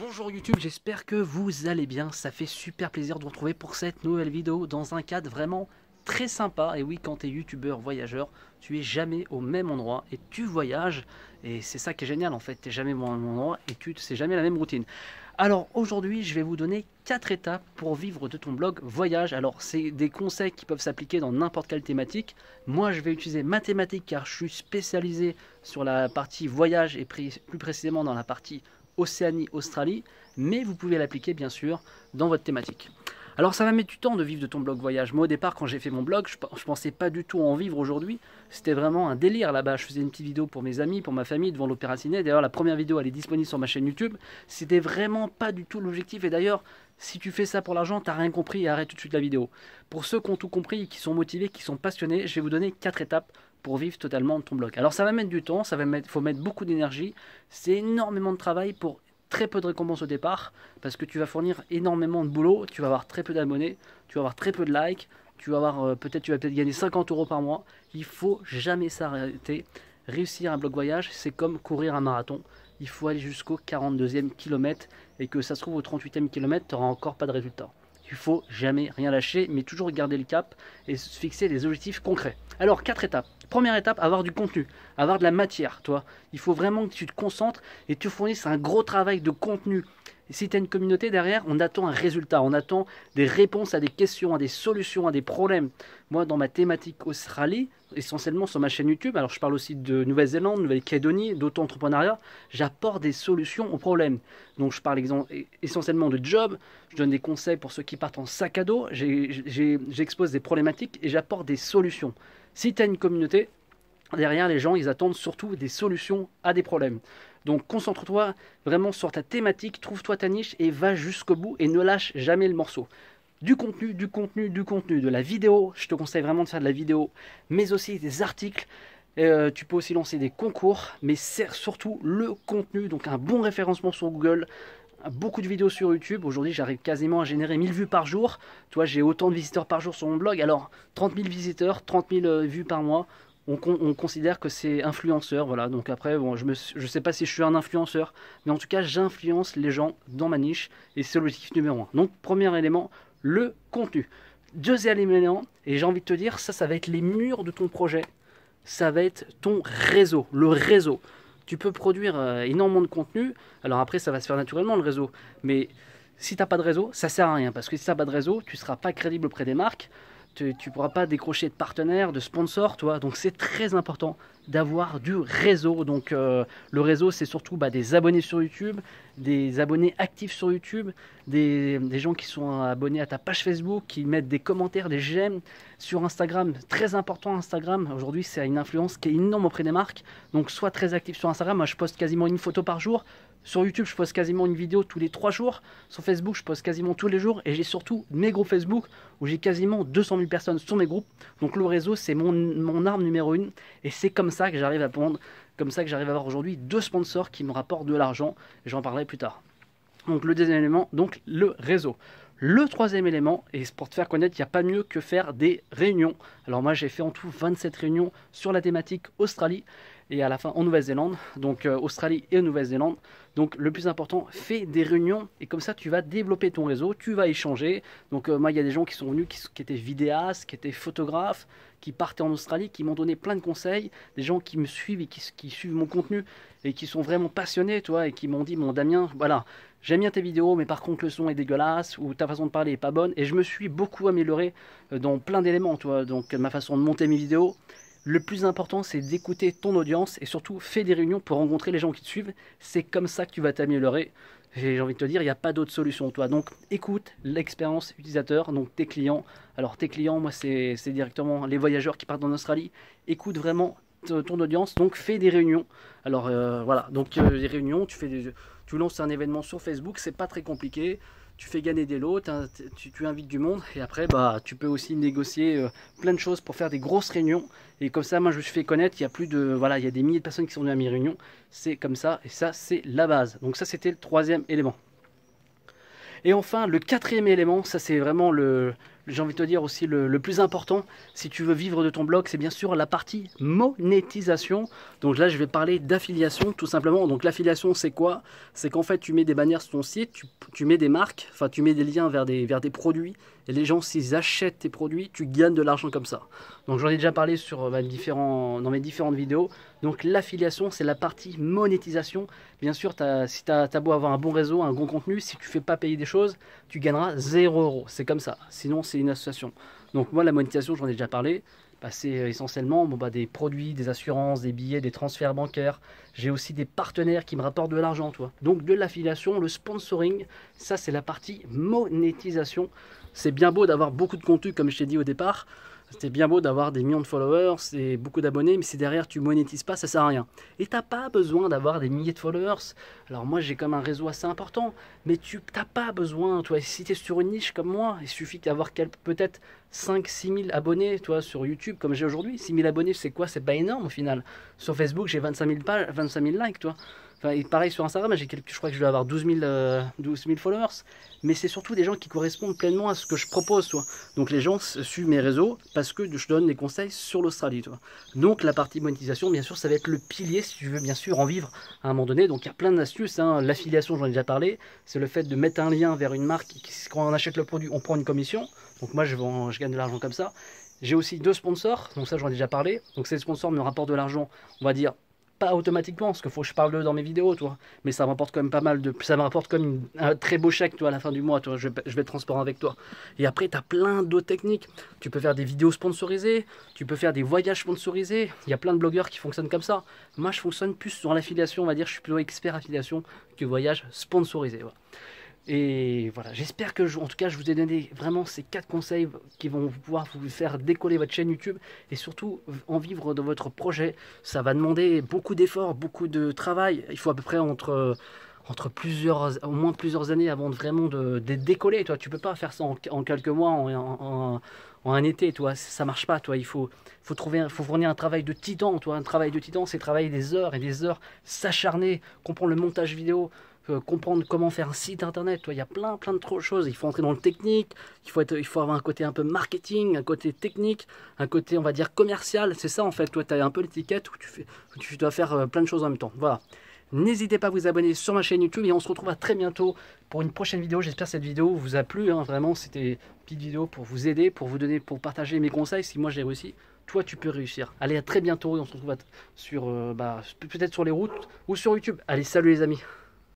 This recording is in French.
Bonjour YouTube, j'espère que vous allez bien. Ça fait super plaisir de vous retrouver pour cette nouvelle vidéo dans un cadre vraiment très sympa. Et oui, quand tu es youtubeur voyageur, tu es jamais au même endroit et tu voyages. Et c'est ça qui est génial en fait, tu n'es jamais au même endroit et c'est jamais la même routine. Alors aujourd'hui, je vais vous donner 4 étapes pour vivre de ton blog voyage. Alors c'est des conseils qui peuvent s'appliquer dans n'importe quelle thématique. Moi je vais utiliser ma thématique car je suis spécialisé sur la partie voyage et plus précisément dans la partie Océanie, Australie, mais vous pouvez l'appliquer bien sûr dans votre thématique. Alors ça va mettre du temps de vivre de ton blog voyage. Moi au départ quand j'ai fait mon blog, je pensais pas du tout en vivre aujourd'hui. C'était vraiment un délire là-bas. Je faisais une petite vidéo pour mes amis, pour ma famille devant l'Opéra Ciné. D'ailleurs la première vidéo elle est disponible sur ma chaîne YouTube. C'était vraiment pas du tout l'objectif. Et d'ailleurs si tu fais ça pour l'argent, t'as rien compris et arrête tout de suite la vidéo. Pour ceux qui ont tout compris, qui sont motivés, qui sont passionnés, je vais vous donner 4 étapes pour vivre totalement de ton blog. Alors ça va mettre du temps, faut mettre beaucoup d'énergie, c'est énormément de travail pour très peu de récompenses au départ, parce que tu vas fournir énormément de boulot, tu vas avoir très peu d'abonnés, tu vas avoir très peu de likes, tu vas avoir tu vas peut-être gagner 50 € par mois. Il faut jamais s'arrêter. Réussir un blog voyage, c'est comme courir un marathon. Il faut aller jusqu'au 42e kilomètre, et que ça se trouve au 38e kilomètre, tu n'auras encore pas de résultat. Il faut jamais rien lâcher, mais toujours garder le cap et se fixer des objectifs concrets. Alors, 4 étapes. Première étape, avoir du contenu, avoir de la matière, toi. Il faut vraiment que tu te concentres et tu fournisses un gros travail de contenu. Et si tu as une communauté derrière, on attend un résultat, on attend des réponses à des questions, à des solutions, à des problèmes. Moi, dans ma thématique Australie, essentiellement sur ma chaîne YouTube, alors je parle aussi de Nouvelle-Zélande, Nouvelle-Calédonie, d'auto-entrepreneuriat, j'apporte des solutions aux problèmes. Donc je parle essentiellement de job, je donne des conseils pour ceux qui partent en sac à dos, j'expose des problématiques et j'apporte des solutions. Si tu as une communauté, derrière les gens, ils attendent surtout des solutions à des problèmes. Donc concentre-toi vraiment sur ta thématique, trouve-toi ta niche et va jusqu'au bout et ne lâche jamais le morceau. Du contenu, du contenu, du contenu, de la vidéo, je te conseille vraiment de faire de la vidéo, mais aussi des articles. Tu peux aussi lancer des concours, mais c'est surtout le contenu, donc un bon référencement sur Google, beaucoup de vidéos sur YouTube. Aujourd'hui, j'arrive quasiment à générer 1000 vues par jour. Toi, j'ai autant de visiteurs par jour sur mon blog. Alors, 30 000 visiteurs, 30 000 vues par mois. On considère que c'est influenceur. Voilà. Donc après, bon, je sais pas si je suis un influenceur, mais en tout cas, j'influence les gens dans ma niche et c'est l'objectif numéro 1. Donc, premier élément, le contenu. Deuxième élément, et j'ai envie de te dire, ça va être les murs de ton projet. Ça va être ton réseau, le réseau. Tu peux produire énormément de contenu. Alors après, ça va se faire naturellement le réseau. Mais si tu n'as pas de réseau, ça ne sert à rien. Parce que si tu n'as pas de réseau, tu ne seras pas crédible auprès des marques. Tu ne pourras pas décrocher de partenaires, de sponsors, toi. Donc c'est très important d'avoir du réseau. Donc le réseau, c'est surtout des abonnés sur YouTube, des abonnés actifs sur YouTube, des gens qui sont abonnés à ta page Facebook, qui mettent des commentaires, des j'aime. Sur Instagram, très important Instagram. Aujourd'hui, c'est une influence qui est énorme auprès des marques. Donc sois très actif sur Instagram. Moi, je poste quasiment une photo par jour. Sur YouTube, je poste quasiment une vidéo tous les 3 jours. Sur Facebook, je poste quasiment tous les jours. Et j'ai surtout mes groupes Facebook où j'ai quasiment 200 000 personnes sur mes groupes. Donc le réseau, c'est mon arme numéro 1. Et c'est comme ça que j'arrive à vendre, comme ça que j'arrive à avoir aujourd'hui 2 sponsors qui me rapportent de l'argent. J'en parlerai plus tard. Donc le deuxième élément, donc le réseau. Le troisième élément, et pour te faire connaître, il n'y a pas mieux que faire des réunions. Alors moi j'ai fait en tout 27 réunions sur la thématique Australie et à la fin en Nouvelle-Zélande, donc Australie et Nouvelle-Zélande. Donc le plus important, fais des réunions et comme ça tu vas développer ton réseau, tu vas échanger. Donc moi il y a des gens qui sont venus qui étaient vidéastes, qui étaient photographes, qui partaient en Australie, qui m'ont donné plein de conseils, des gens qui me suivent et qui suivent mon contenu et qui sont vraiment passionnés, toi, et qui m'ont dit, mon Damien, voilà, j'aime bien tes vidéos, mais par contre le son est dégueulasse ou ta façon de parler est pas bonne. Et je me suis beaucoup amélioré dans plein d'éléments, toi, donc ma façon de monter mes vidéos. Le plus important, c'est d'écouter ton audience et surtout fais des réunions pour rencontrer les gens qui te suivent. C'est comme ça que tu vas t'améliorer. J'ai envie de te dire, il n'y a pas d'autre solution, toi. Donc, écoute l'expérience utilisateur, donc tes clients. Alors, tes clients, moi, c'est directement les voyageurs qui partent en Australie. Écoute vraiment ton audience, donc fais des réunions. Alors, voilà, donc les réunions, tu lances un événement sur Facebook, c'est pas très compliqué. Tu fais gagner des lots, tu invites du monde et après tu peux aussi négocier plein de choses pour faire des grosses réunions. Et comme ça, moi je me suis fait connaître, il y a il y a des milliers de personnes qui sont venues à mes réunions. C'est comme ça et ça c'est la base. Donc ça c'était le troisième élément. Et enfin le quatrième élément, ça c'est vraiment le j'ai envie de te dire aussi le plus important, si tu veux vivre de ton blog, c'est bien sûr la partie monétisation. Donc là, je vais parler d'affiliation tout simplement. Donc l'affiliation, c'est quoi? C'est qu'en fait, tu mets des bannières sur ton site, tu mets des marques, enfin tu mets des liens vers des produits, et les gens, s'ils achètent tes produits, tu gagnes de l'argent comme ça. Donc j'en ai déjà parlé sur dans mes différentes vidéos. Donc l'affiliation, c'est la partie monétisation. Bien sûr, si tu as beau avoir un bon réseau, un bon contenu, si tu ne fais pas payer des choses, tu gagneras 0 €. C'est comme ça. Sinon, c'est une association. Donc moi, la monétisation, j'en ai déjà parlé. Bah, c'est essentiellement des produits, des assurances, des billets, des transferts bancaires. J'ai aussi des partenaires qui me rapportent de l'argent, toi. Donc de l'affiliation, le sponsoring, ça c'est la partie monétisation. C'est bien beau d'avoir beaucoup de contenu, comme je t'ai dit au départ. C'est bien beau d'avoir des millions de followers et beaucoup d'abonnés, mais si derrière tu monétises pas, ça sert à rien. Et t'as pas besoin d'avoir des milliers de followers. Alors moi j'ai comme un réseau assez important, mais tu n'as pas besoin, toi, si tu es sur une niche comme moi, il suffit d'avoir peut-être 5-6 000 abonnés, toi, sur YouTube, comme j'ai aujourd'hui. 6 000 abonnés, c'est quoi? C'est pas énorme au final. Sur Facebook, j'ai 25 000 pages, 25 000 likes, toi. Enfin, et pareil sur Instagram, je crois que je dois avoir 12 000 followers. Mais c'est surtout des gens qui correspondent pleinement à ce que je propose, toi. Donc les gens suivent mes réseaux parce que je donne des conseils sur l'Australie, toi. Donc la partie monétisation, bien sûr, ça va être le pilier si tu veux bien sûr en vivre à un moment donné. Donc il y a plein d'astuces, hein. L'affiliation, j'en ai déjà parlé. C'est le fait de mettre un lien vers une marque. Quand on achète le produit, on prend une commission. Donc moi, je gagne de l'argent comme ça. J'ai aussi 2 sponsors, donc ça j'en ai déjà parlé. Donc ces sponsors me rapportent de l'argent, on va dire, pas automatiquement, parce qu'il faut que je parle d'eux dans mes vidéos, toi. Mais ça me rapporte quand même pas mal ça me rapporte comme un très beau chèque, toi, à la fin du mois, toi. Je vais être transparent avec toi. Et après, tu as plein d'autres techniques. Tu peux faire des vidéos sponsorisées, tu peux faire des voyages sponsorisés. Il y a plein de blogueurs qui fonctionnent comme ça. Moi, je fonctionne plus sur l'affiliation, on va dire, je suis plutôt expert affiliation que voyage sponsorisé. Voilà. Et voilà, j'espère que en tout cas je vous ai donné vraiment ces 4 conseils qui vont pouvoir vous faire décoller votre chaîne YouTube et surtout en vivre de votre projet. Ça va demander beaucoup d'efforts, beaucoup de travail. Il faut à peu près entre au moins plusieurs années avant vraiment de décoller. Toi, tu peux pas faire ça en quelques mois, en un été, toi, ça marche pas. Toi, faut fournir un travail de titan. Toi, un travail de titan, c'est travailler des heures et des heures, s'acharner, comprendre le montage vidéo. Comprendre comment faire un site internet, il y a plein de choses, il faut entrer dans le technique, il faut avoir un côté un peu marketing, un côté technique, un côté on va dire commercial, c'est ça en fait, toi tu as un peu l'étiquette où tu dois faire plein de choses en même temps, voilà. N'hésitez pas à vous abonner sur ma chaîne YouTube et on se retrouve à très bientôt pour une prochaine vidéo. J'espère que cette vidéo vous a plu, hein, vraiment c'était une petite vidéo pour vous aider, pour vous donner, pour partager mes conseils. Si moi j'ai réussi, toi tu peux réussir. Allez, à très bientôt et on se retrouve sur peut-être sur les routes ou sur YouTube. Allez, salut les amis.